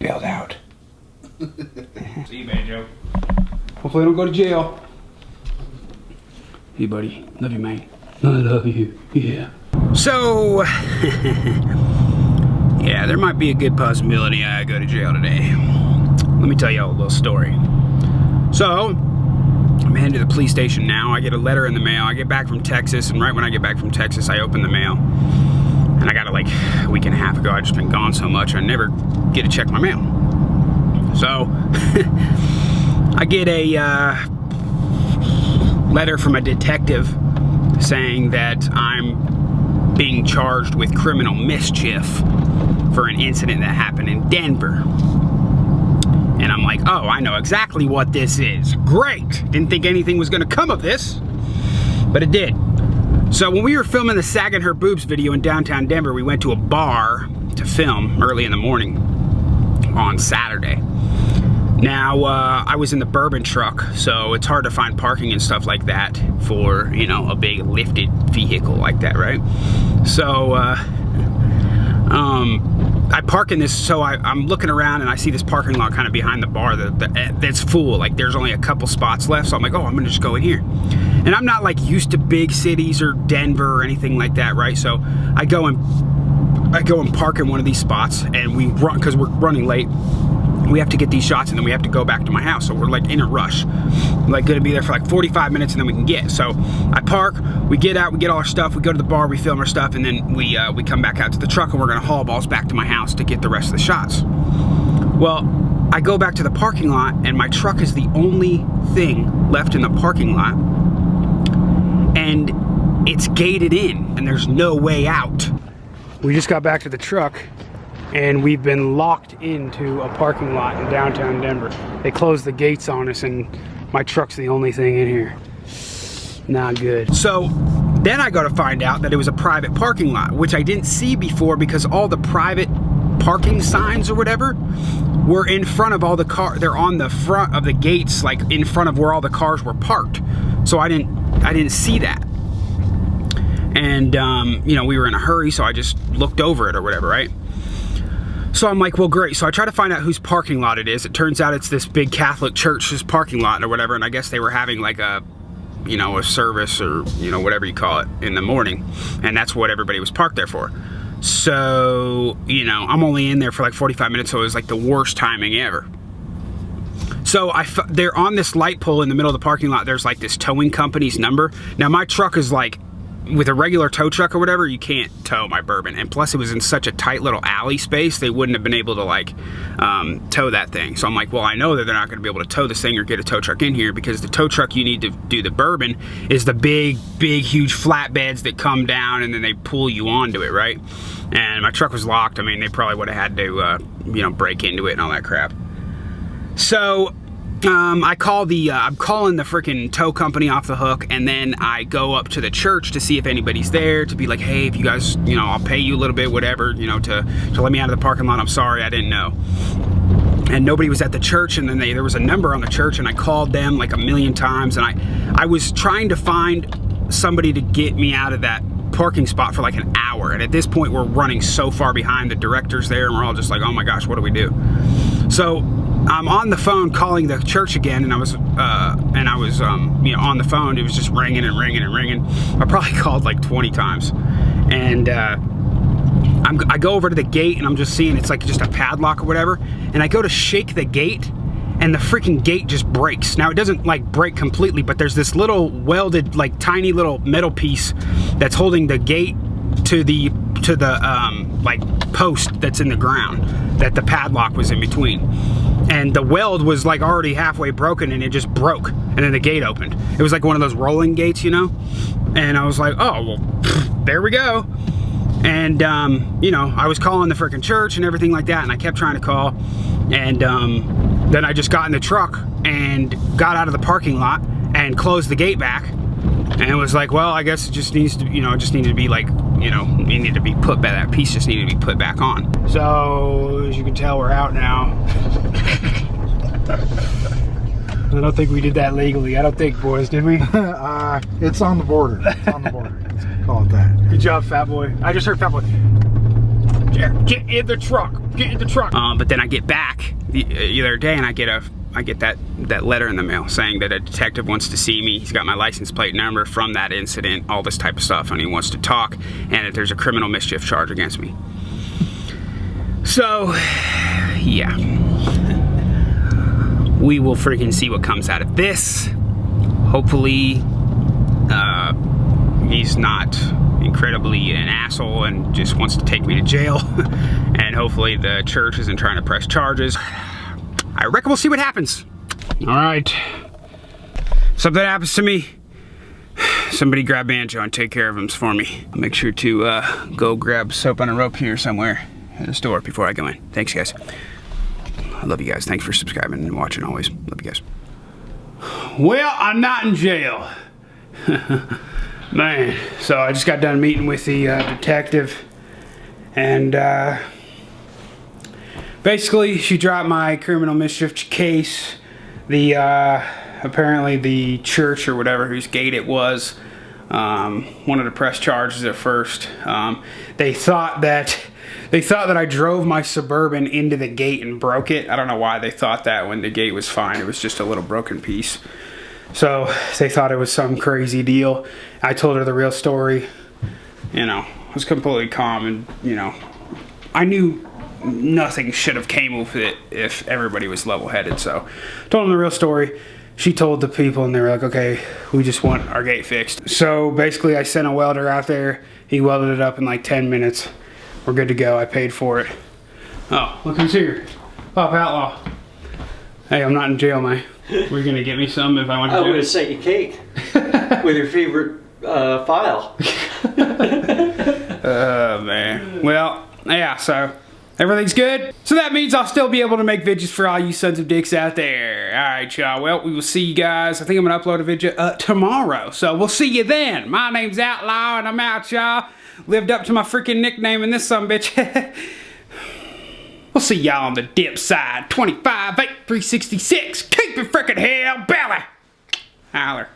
bailed out. See you, Banjo. Hopefully I don't go to jail. Hey, buddy. Love you, man. I love you. Yeah. So, yeah, there might be a good possibility I go to jail today. Let me tell you a little story. So, I'm heading to the police station now. I get a letter in the mail. I get back from Texas, and right when I get back from Texas, I open the mail. And I got it like a week and a half ago. I've just been gone so much, I never get to check my mail. So, I get a letter from a detective saying that I'm being charged with criminal mischief for an incident that happened in Denver. And I'm like, oh, I know exactly what this is. Great! Didn't think anything was gonna come of this, but it did. So when we were filming the Sagging Her Boobs video in downtown Denver, we went to a bar to film early in the morning on Saturday. Now, I was in the bourbon truck, so it's hard to find parking and stuff like that for, you know, a big lifted vehicle like that, right? So, I park in this, so I'm looking around and I see this parking lot kind of behind the bar that's full. Like, there's only a couple spots left, so I'm like, oh, I'm gonna just go in here. And I'm not like used to big cities or Denver or anything like that, right? So I go and park in one of these spots, and we run, because we're running late. We have to get these shots and then we have to go back to my house, so we're like in a rush. I'm like gonna be there for like 45 minutes and then we can get. So I park, we get out, we get all our stuff, we go to the bar, we film our stuff, and then we come back out to the truck, and we're gonna haul balls back to my house to get the rest of the shots. Well, I go back to the parking lot, and my truck is the only thing left in the parking lot, and it's gated in and there's no way out. We just got back to the truck, and we've been locked into a parking lot in downtown Denver. They closed the gates on us, and my truck's the only thing in here. Not good. So then I go to find out that it was a private parking lot, which I didn't see before because all the private parking signs or whatever were in front of all the cars. They're on the front of the gates, like in front of where all the cars were parked. So I didn't see that. And you know, we were in a hurry, so I just looked over it or whatever, right? So I'm like, well, great. So I try to find out whose parking lot it is. It turns out it's this big Catholic church's parking lot or whatever, and I guess they were having like a, you know, a service or, you know, whatever you call it in the morning, and that's what everybody was parked there for. So, you know, I'm only in there for like 45 minutes, so it was like the worst timing ever. So they're on this light pole in the middle of the parking lot. There's like this towing company's number. Now my truck is like, with a regular tow truck or whatever, you can't tow my bourbon, and plus it was in such a tight little alley space, they wouldn't have been able to like tow that thing. So I'm like, well, I know that they're not going to be able to tow this thing or get a tow truck in here, because the tow truck you need to do the bourbon is the big huge flatbeds that come down and then they pull you onto it, right? And my truck was locked. I mean, they probably would have had to you know, break into it and all that crap. So I'm calling the freaking tow company off the hook, and then I go up to the church to see if anybody's there, to be like, hey, if you guys, you know, I'll pay you a little bit, whatever, you know, to let me out of the parking lot. I'm sorry, I didn't know. And nobody was at the church, and then there was a number on the church, and I called them like a million times, and I was trying to find somebody to get me out of that parking spot for like an hour, and at this point we're running so far behind. The director's there, and we're all just like, oh my gosh, what do we do? So I'm on the phone calling the church again, and I was you know, on the phone. It was just ringing and ringing and ringing. I probably called like 20 times, and I go over to the gate, and I'm just seeing it's like just a padlock or whatever, and I go to shake the gate, and the freaking gate just breaks. Now it doesn't like break completely, but there's this little welded, like tiny little metal piece that's holding the gate to the like post that's in the ground that the padlock was in between. And the weld was like already halfway broken, and it just broke, and then the gate opened. It was like one of those rolling gates, you know? And I was like, oh, well, there we go. And, you know, I was calling the freaking church and everything like that, and I kept trying to call. And then I just got in the truck and got out of the parking lot and closed the gate back. And it was like, well, I guess it just needs to, you know, it just needed to be like, you know, it needed to be put back, that piece just needed to be put back on. So, as you can tell, we're out now. I don't think we did that legally. I don't think, boys, did we? It's on the border. It's on the border. Let's call it that. Good job, fat boy. I just heard fat boy. Get in the truck. Get in the truck. But then I get back the other day and I get that letter in the mail saying that a detective wants to see me. He's got my license plate number from that incident, all this type of stuff, and he wants to talk, and that there's a criminal mischief charge against me. So, yeah. We will freaking see what comes out of this. Hopefully, he's not incredibly an asshole and just wants to take me to jail. And hopefully the church isn't trying to press charges. I reckon we'll see what happens. All right. Something happens to me, somebody grab Banjo and take care of him for me. I'll make sure to go grab soap on a rope here somewhere at the store before I go in. Thanks, guys. I love you guys. Thanks for subscribing and watching always. Love you guys. Well, I'm not in jail. Man, so I just got done meeting with the detective, and basically she dropped my criminal mischief case. The apparently the church or whatever whose gate it was wanted to press charges at first. They thought that I drove my Suburban into the gate and broke it. I don't know why they thought that when the gate was fine. It was just a little broken piece. So they thought it was some crazy deal. I told her the real story. You know, I was completely calm, and you know, I knew nothing should have came with it if everybody was level-headed. So told them the real story. She told the people, and they were like, okay, we just want our gate fixed. So basically I sent a welder out there. He welded it up in like 10 minutes. We're good to go. I paid for it. Oh, look who's here. Pop Outlaw. Hey, I'm not in jail, man. We're gonna get me some if I want to do it. I'm gonna send you cake with your favorite file. Oh, man. Well, yeah, so everything's good. So that means I'll still be able to make videos for all you sons of dicks out there. Alright, y'all. Well, we will see you guys. I think I'm gonna upload a video tomorrow. So we'll see you then. My name's Outlaw, and I'm out, y'all. Lived up to my freaking nickname in this sumbitch. We'll see y'all on the dip side. 25, 8, 366. Keep it freaking hell, belly. Holler.